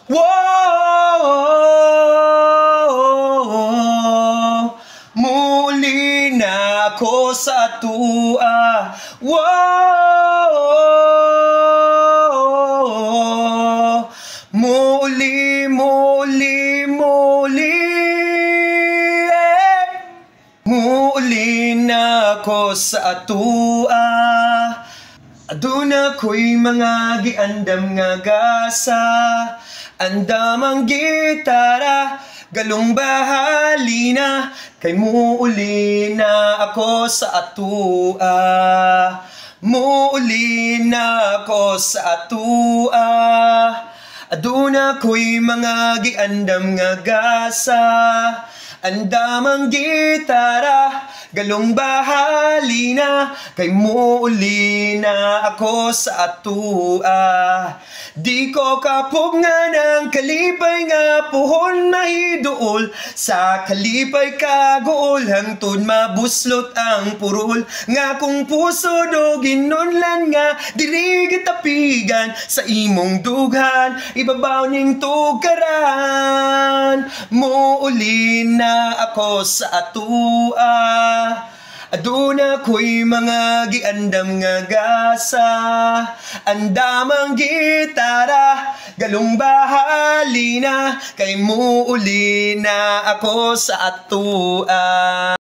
Wow, muli na ako sa tua. Wow, muli, muli, muli. Muli na ako sa tua. Aduna ko'y mga giandam nga gasa, andamang gitara, galong bahalina, kay muuli na ako sa atua. Muuli na ako sa atua. Aduna ko'y mga giandam nga gasa, andamang gitara, galong bahalina, kay muuli na ako sa atua. Di ko kapog nga ng kalipay nga puhon mahiduol, sa kalipay kaguol hangtod mabuslot ang purol. Nga kung puso do ginunlan nga diri gitapigan, sa imong dughan ibabaw ning tugaran. Muuli na ako sa atua. Aduna ko'y mga giandam nga gasa, andamang gitara, galong bahalina, kay muuli na ako sa atua.